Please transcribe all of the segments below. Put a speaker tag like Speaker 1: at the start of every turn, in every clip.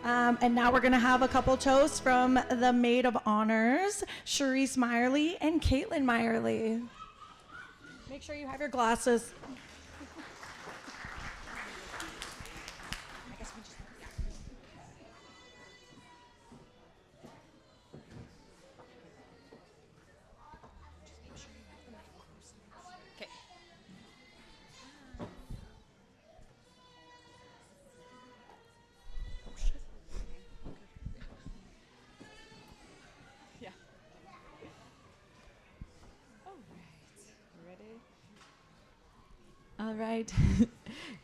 Speaker 1: And now we're going to have a couple toasts from the Maid of Honors, Cherise Meyerly and Kaitlyn Meyerly. Make sure you have your glasses.
Speaker 2: All right.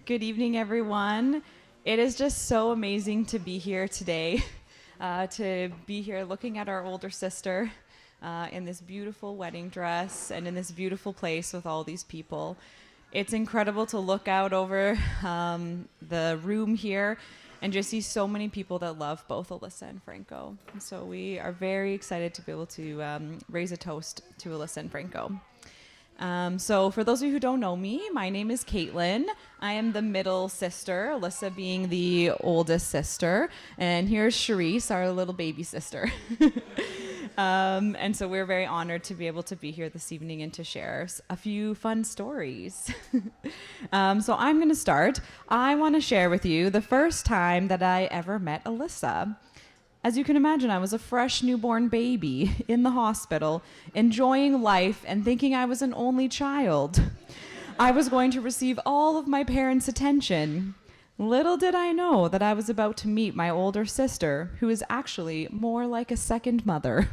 Speaker 2: Good evening, everyone. It is just so amazing to be here today, to be here looking at our older sister in this beautiful wedding dress and in this beautiful place with all these people. It's incredible to look out over the room here and just see so many people that love both Alyza and Franco. And so we are very excited to be able to raise a toast to Alyza and Franco. So for those of you who don't know me, my name is Kaitlyn. I am the middle sister, Alyza being the oldest sister. And here's Cherise, our little baby sister. And so we're very honored to be able to be here this evening and to share a few fun stories. So I'm going to start. I want to share with you the first time that I ever met Alyza. As you can imagine, I was a fresh newborn baby in the hospital, enjoying life and thinking I was an only child. I was going to receive all of my parents' attention. Little did I know that I was about to meet my older sister, who is actually more like a second mother.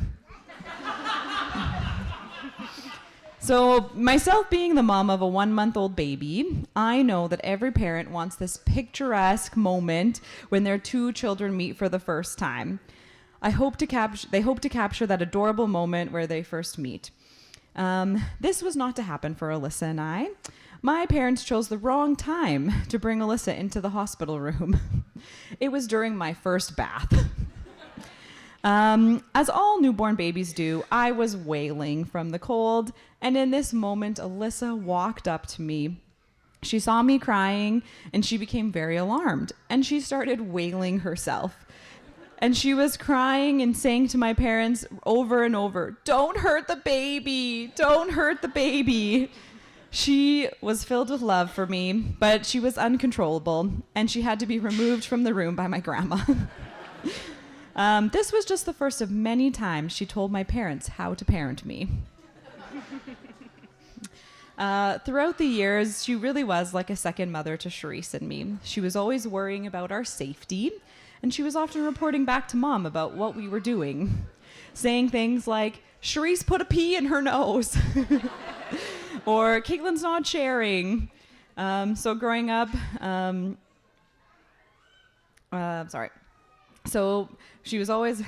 Speaker 2: So, myself being the mom of a 1-month-old baby, I know that every parent wants this picturesque moment when their two children meet for the first time. They hope to capture that adorable moment where they first meet. This was not to happen for Alyza and I. My parents chose the wrong time to bring Alyza into the hospital room. It was during my first bath. As all newborn babies do, I was wailing from the cold, and in this moment, Alyza walked up to me. She saw me crying, and she became very alarmed, and she started wailing herself. And she was crying and saying to my parents over and over, "Don't hurt the baby, don't hurt the baby." She was filled with love for me, but she was uncontrollable, and she had to be removed from the room by my grandma. This was just the first of many times she told my parents how to parent me. Throughout the years, she really was like a second mother to Cherise and me. She was always worrying about our safety, and she was often reporting back to Mom about what we were doing, saying things like, "Cherise put a pea in her nose," or "Kaitlyn's not sharing." So growing up, So she was always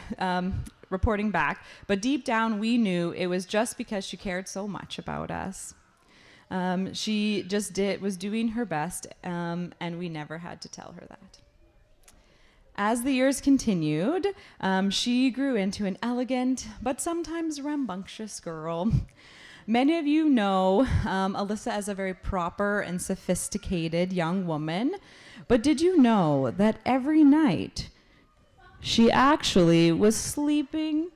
Speaker 2: reporting back, but deep down we knew it was just because she cared so much about us. She just was doing her best, and we never had to tell her that. As the years continued, she grew into an elegant but sometimes rambunctious girl. Many of you know Alyza as a very proper and sophisticated young woman, but did you know that every night she actually was sleeping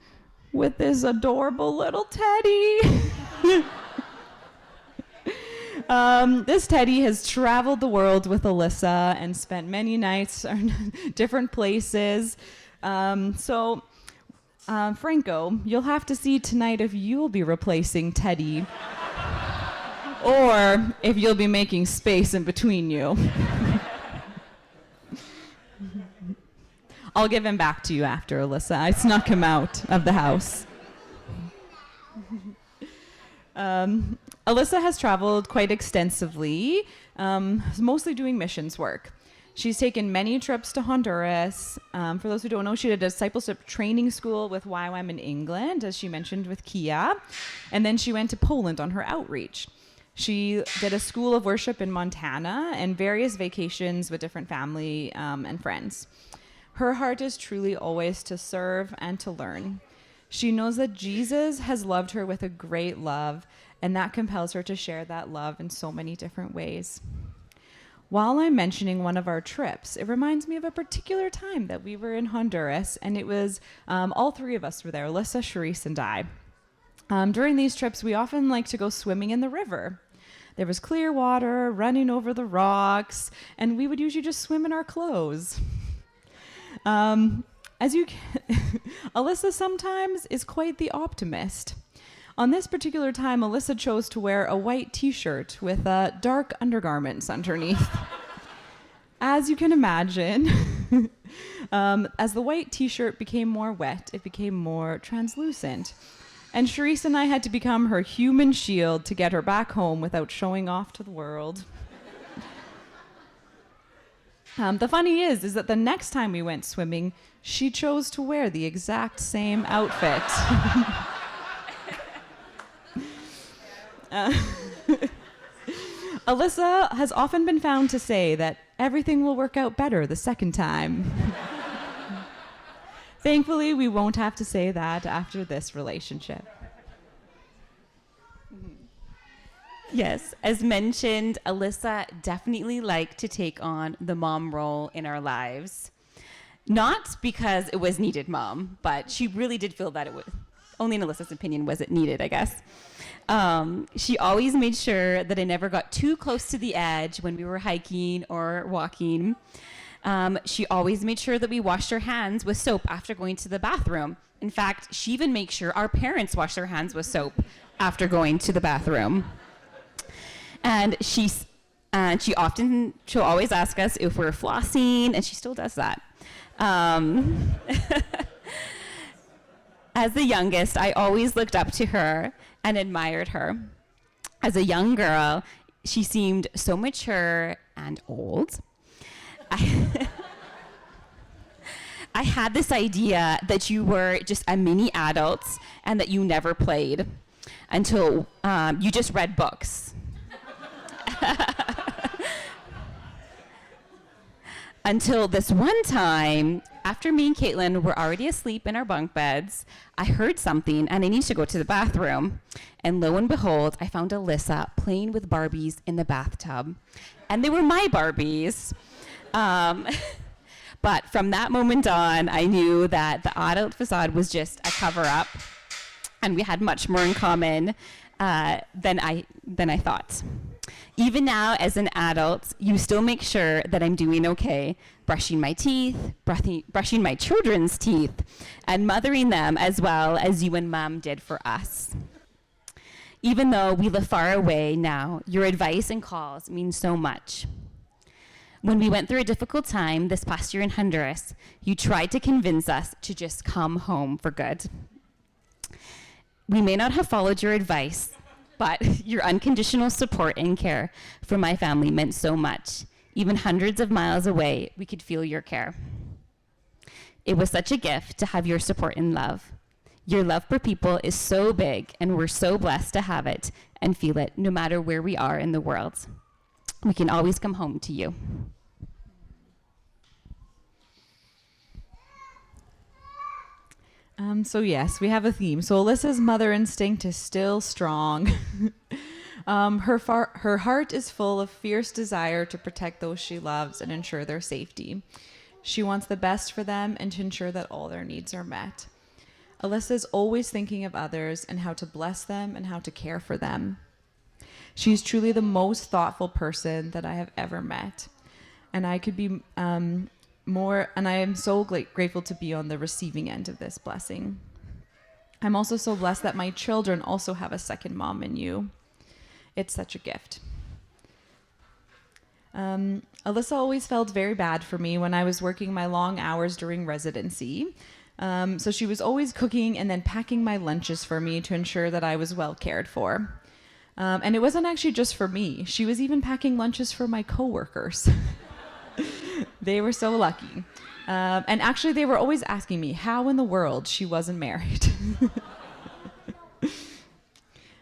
Speaker 2: with this adorable little teddy? This teddy has traveled the world with Alyza and spent many nights in different places. Franco, you'll have to see tonight if you'll be replacing Teddy or if you'll be making space in between you. I'll give him back to you after, Alyza. I snuck him out of the house. Alyza has traveled quite extensively, mostly doing missions work. She's taken many trips to Honduras. For those who don't know, she did a discipleship training school with YWAM in England, as she mentioned with Kia. And then she went to Poland on her outreach. She did a school of worship in Montana and various vacations with different family and friends. Her heart is truly always to serve and to learn. She knows that Jesus has loved her with a great love, and that compels her to share that love in so many different ways. While I'm mentioning one of our trips, it reminds me of a particular time that we were in Honduras, and it was all three of us were there, Alyssa, Cherise, and I. During these trips, we often like to go swimming in the river. There was clear water running over the rocks, and we would usually just swim in our clothes. Alyssa sometimes is quite the optimist. On this particular time, Alyssa chose to wear a white t-shirt with dark undergarments underneath. As you can imagine, as the white t-shirt became more wet, it became more translucent. And Cherise and I had to become her human shield to get her back home without showing off to the world. The funny is that the next time we went swimming, she chose to wear the exact same outfit. Alyssa has often been found to say that everything will work out better the second time. Thankfully, we won't have to say that after this relationship.
Speaker 3: Yes, as mentioned, Alyssa definitely liked to take on the mom role in our lives. Not because it was needed, Mom, but she really did feel that it was, only in Alyssa's opinion was it needed, I guess. She always made sure that I never got too close to the edge when we were hiking or walking. She always made sure that we washed our hands with soap after going to the bathroom. In fact, she even made sure our parents washed their hands with soap after going to the bathroom. And she'll always ask us if we're flossing, and she still does that. As the youngest, I always looked up to her and admired her. As a young girl, she seemed so mature and old. I had this idea that you were just a mini adult and that you never played until you just read books. Until this one time, after me and Kaitlyn were already asleep in our bunk beds, I heard something and I needed to go to the bathroom. And lo and behold, I found Alyssa playing with Barbies in the bathtub. And they were my Barbies. But from that moment on, I knew that the adult facade was just a cover-up, and we had much more in common than I thought. Even now, as an adult, you still make sure that I'm doing okay, brushing my teeth, brushing my children's teeth, and mothering them as well as you and Mom did for us. Even though we live far away now, your advice and calls mean so much. When we went through a difficult time this past year in Honduras, you tried to convince us to just come home for good. We may not have followed your advice, but your unconditional support and care for my family meant so much. Even hundreds of miles away, we could feel your care. It was such a gift to have your support and love. Your love for people is so big, and we're so blessed to have it and feel it no matter where we are in the world. We can always come home to you.
Speaker 2: So yes, we have a theme. So Alyssa's mother instinct is still strong. Her heart is full of fierce desire to protect those she loves and ensure their safety. She wants the best for them and to ensure that all their needs are met. Alyssa's always thinking of others and how to bless them and how to care for them. She's truly the most thoughtful person that I have ever met. And I could be and I am so grateful to be on the receiving end of this blessing. I'm also so blessed that my children also have a second mom in you. It's such a gift. Alyssa always felt very bad for me when I was working my long hours during residency. So she was always cooking and then packing my lunches for me to ensure that I was well cared for. And it wasn't actually just for me. She was even packing lunches for my coworkers. They were so lucky. And actually, they were always asking me how in the world she wasn't married.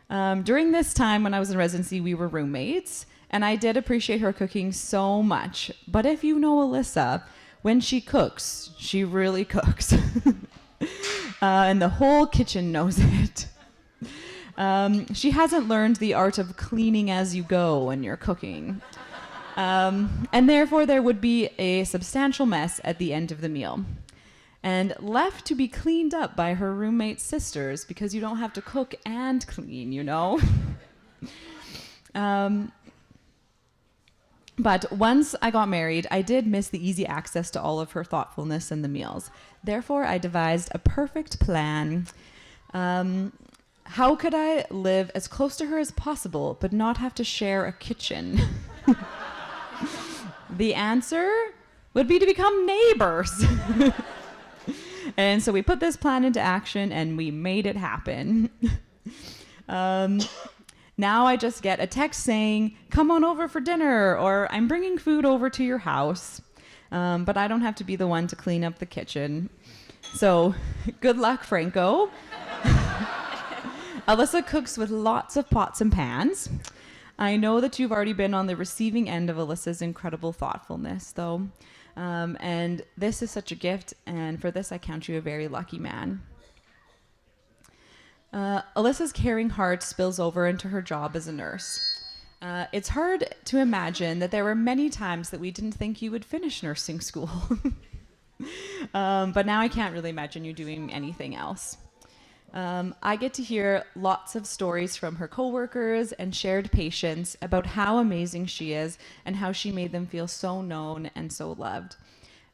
Speaker 2: During this time when I was in residency, we were roommates, and I did appreciate her cooking so much. But if you know Alyssa, when she cooks, she really cooks. And the whole kitchen knows it. She hasn't learned the art of cleaning as you go when you're cooking. And therefore there would be a substantial mess at the end of the meal. And left to be cleaned up by her roommate's sisters, because you don't have to cook and clean, you know? But once I got married, I did miss the easy access to all of her thoughtfulness in the meals. Therefore, I devised a perfect plan. How could I live as close to her as possible, but not have to share a kitchen? The answer would be to become neighbors. And so we put this plan into action and we made it happen. Now I just get a text saying, come on over for dinner, or I'm bringing food over to your house. But I don't have to be the one to clean up the kitchen. So good luck, Franco. Alyza cooks with lots of pots and pans. I know that you've already been on the receiving end of Alyza's incredible thoughtfulness, though. And this is such a gift, and for this I count you a very lucky man. Alyza's caring heart spills over into her job as a nurse. It's hard to imagine that there were many times that we didn't think you would finish nursing school. But now I can't really imagine you doing anything else. I get to hear lots of stories from her coworkers and shared patients about how amazing she is and how she made them feel so known and so loved.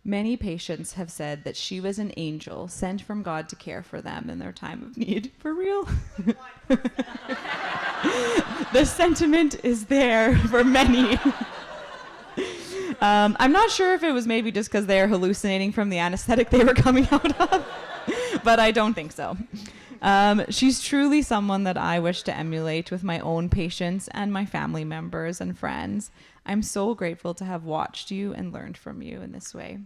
Speaker 2: Many patients have said that she was an angel sent from God to care for them in their time of need. For real? The sentiment is there for many. I'm not sure if it was maybe just because they are hallucinating from the anesthetic they were coming out of, but I don't think so. She's truly someone that I wish to emulate with my own patients and my family members and friends. I'm so grateful to have watched you and learned from you in this way.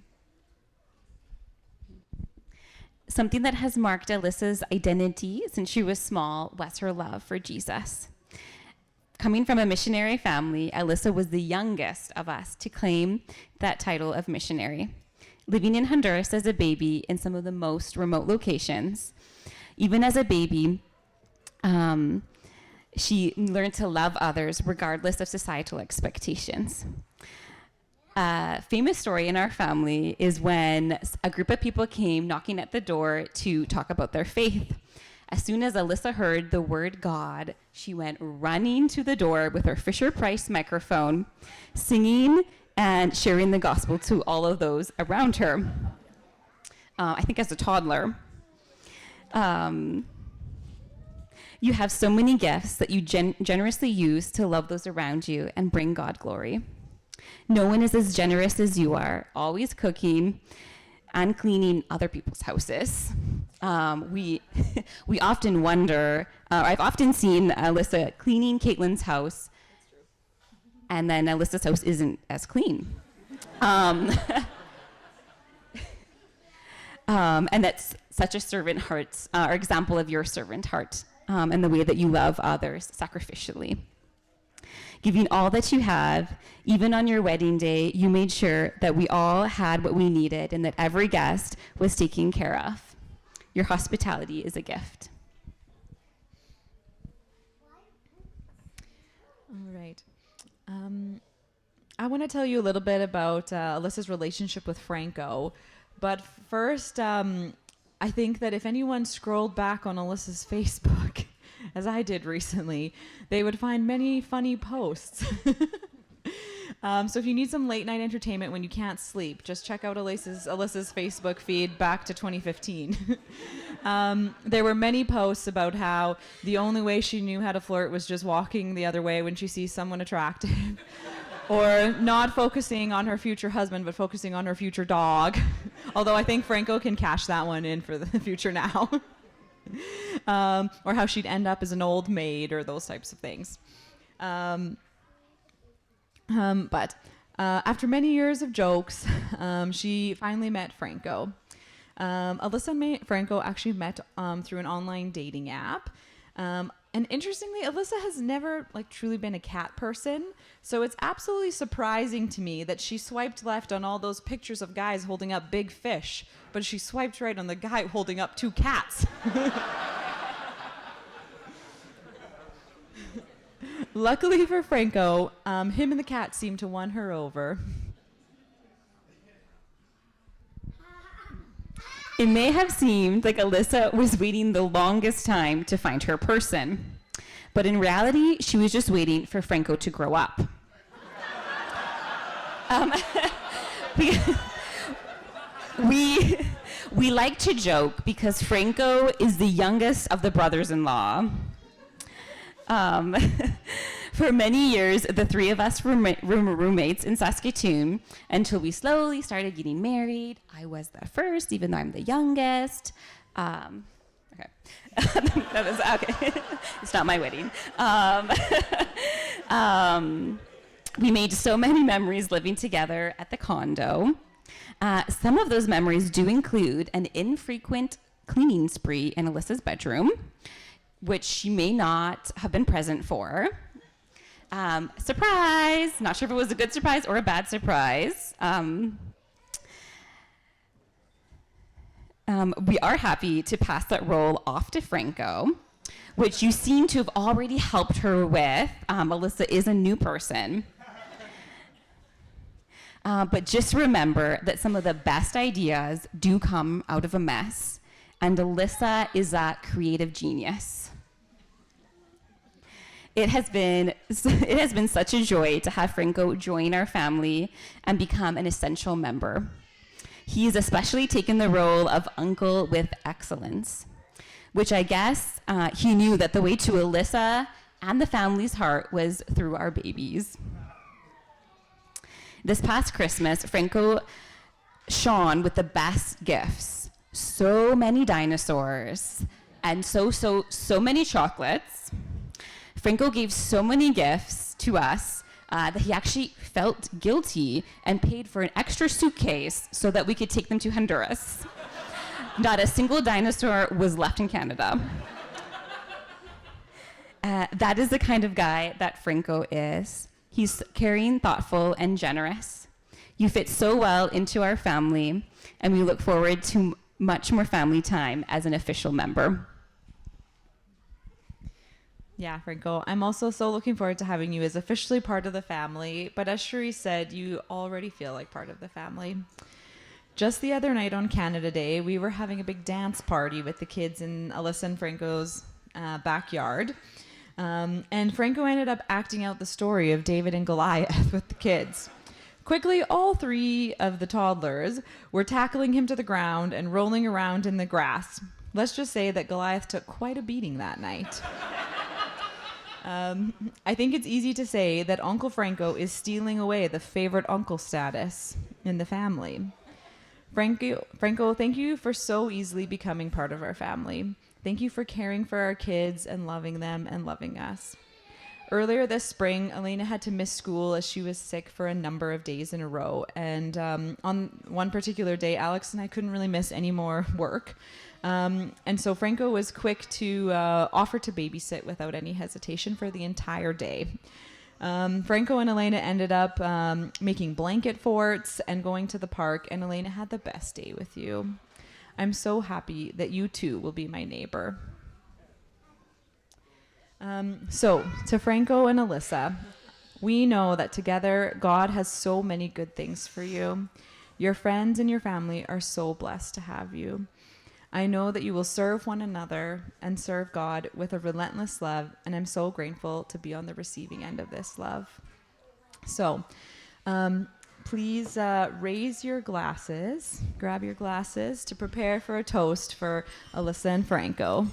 Speaker 3: Something that has marked Alyza's identity since she was small was her love for Jesus. Coming from a missionary family, Alyza was the youngest of us to claim that title of missionary. Living in Honduras as a baby in some of the most remote locations, even as a baby, she learned to love others regardless of societal expectations. A famous story in our family is when a group of people came knocking at the door to talk about their faith. As soon as Alyza heard the word God, she went running to the door with her Fisher-Price microphone, singing and sharing the gospel to all of those around her. I think as a toddler. You have so many gifts that you generously use to love those around you and bring God glory. No one is as generous as you are, always cooking and cleaning other people's houses. We often wonder, I've often seen Alyza cleaning Kaitlyn's house, and then Alyza's house isn't as clean. And that's such a servant heart, or example of your servant heart, and the way that you love others sacrificially. Giving all that you have, even on your wedding day, you made sure that we all had what we needed and that every guest was taken care of. Your hospitality is a gift.
Speaker 2: All right. I want to tell you a little bit about Alyza's relationship with Franco. But first, I think that if anyone scrolled back on Alyza's Facebook, as I did recently, they would find many funny posts. So if you need some late night entertainment when you can't sleep, just check out Alyza's Facebook feed back to 2015. There were many posts about how the only way she knew how to flirt was just walking the other way when she sees someone attractive. Or not focusing on her future husband, but focusing on her future dog. Although I think Franco can cash that one in for the future now. Or how she'd end up as an old maid or those types of things. But after many years of jokes, she finally met Franco. Alyza and Franco actually met through an online dating app. And interestingly, Alyza has never truly been a cat person. So it's absolutely surprising to me that she swiped left on all those pictures of guys holding up big fish, but she swiped right on the guy holding up 2 cats. Luckily for Franco, him and the cat seemed to won her over.
Speaker 3: It may have seemed like Alyza was waiting the longest time to find her person, but in reality, she was just waiting for Franco to grow up. We like to joke because Franco is the youngest of the brothers-in-law. For many years, the three of us were roommates in Saskatoon until we slowly started getting married. I was the first, even though I'm the youngest. Okay. That was, okay. It's not my wedding. We made so many memories living together at the condo. Some of those memories do include an infrequent cleaning spree in Alyza's bedroom, which she may not have been present for. Surprise! Not sure if it was a good surprise or a bad surprise. We are happy to pass that role off to Franco, which you seem to have already helped her with. Alyza is a new person. But just remember that some of the best ideas do come out of a mess, and Alyza is a creative genius. It has been such a joy to have Franco join our family and become an essential member. He's especially taken the role of uncle with excellence, which I guess he knew that the way to Alyza and the family's heart was through our babies. This past Christmas, Franco shone with the best gifts. So many dinosaurs and so many chocolates. Franco gave so many gifts to us that he actually felt guilty and paid for an extra suitcase so that we could take them to Honduras. Not a single dinosaur was left in Canada. That is the kind of guy that Franco is. He's caring, thoughtful, and generous. You fit so well into our family, and we look forward to much more family time as an official member.
Speaker 2: Yeah, Franco, I'm also so looking forward to having you as officially part of the family, but as Cherise said, you already feel like part of the family. Just the other night on Canada Day, we were having a big dance party with the kids in Alyza and Franco's backyard. And Franco ended up acting out the story of David and Goliath with the kids. Quickly, all three of the toddlers were tackling him to the ground and rolling around in the grass. Let's just say that Goliath took quite a beating that night. I think it's easy to say that Uncle Franco is stealing away the favorite uncle status in the family. Franco, thank you for so easily becoming part of our family. Thank you for caring for our kids and loving them and loving us. Earlier this spring, Elena had to miss school as she was sick for a number of days in a row. And on one particular day, Alex and I couldn't really miss any more work. And so Franco was quick to offer to babysit without any hesitation for the entire day. Franco and Elena ended up making blanket forts and going to the park, and Elena had the best day with you. I'm so happy that you too will be my neighbor. So to Franco and Alyza, we know that together God has so many good things for you. Your friends and your family are so blessed to have you. I know that you will serve one another and serve God with a relentless love, and I'm so grateful to be on the receiving end of this love. So, please raise your glasses, grab your glasses to prepare for a toast for Alyza and Franco.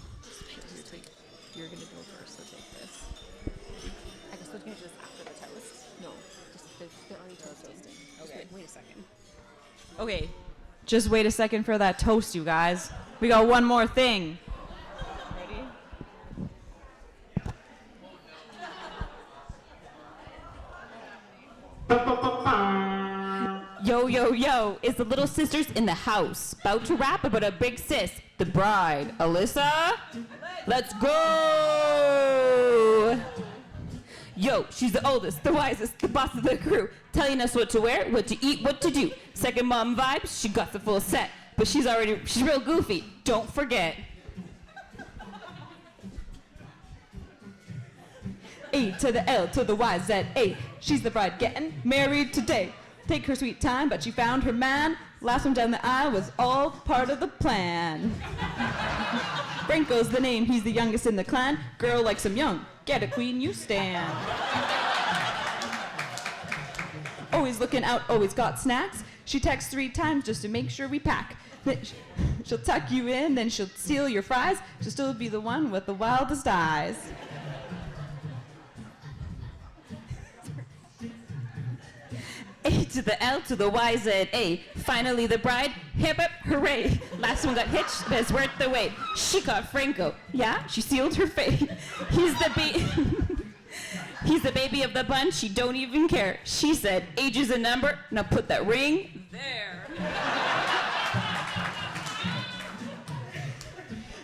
Speaker 3: You're going to go first, so take this. I guess we're going to do this after the toast. No, they're already toasting. Okay. Wait a second.
Speaker 2: Okay, just wait a second for that toast, you guys. We got one more thing. Ready?
Speaker 3: Yo, yo, yo, it's the little sisters in the house. About to rap about a big sis, the bride. Alyza, let's go! Yo, she's the oldest, the wisest, the boss of the crew. Telling us what to wear, what to eat, what to do. Second mom vibes, she got the full set. But she's real goofy, don't forget.
Speaker 2: A to the L to the Y, Z, A. She's the bride getting married today. Take her sweet time, but she found her man. Last one down the aisle was all part of the plan. Franco's the name, he's the youngest in the clan. Girl likes him young, get a queen, you stand. Always looking out, always got snacks. She texts 3 times just to make sure we pack. She'll tuck you in, then she'll steal your fries. She'll still be the one with the wildest eyes.
Speaker 3: A to the L to the Y, Z, A. Finally the bride, hip hip hooray. Last one got hitched, but it's worth the wait. She got Franco, yeah, she sealed her fate. He's the baby of the bunch, she don't even care. She said, age is a number, now put that ring there.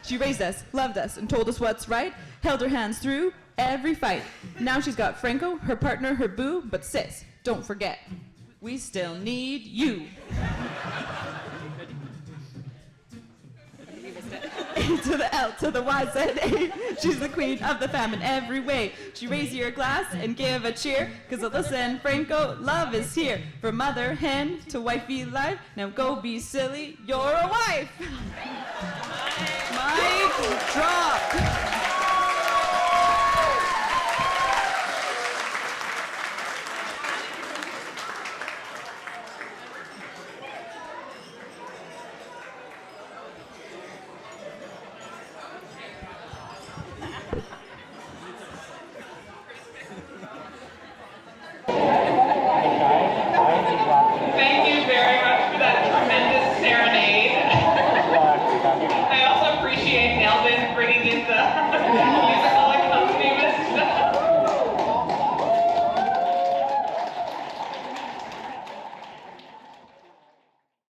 Speaker 2: She raised us, loved us, and told us what's right. Held her hands through every fight. Now she's got Franco, her partner, her boo. But sis, don't forget, we still need you. A to the L to the Y, Z, A. She's the queen of the fam in every way. She raise your glass and give a cheer. Cause Alyza and Franco, love is here. From mother hen to wifey life. Now go be silly, you're a wife. Mic drop.
Speaker 4: Thank you very much for that tremendous serenade. I also appreciate Nelvin bringing in the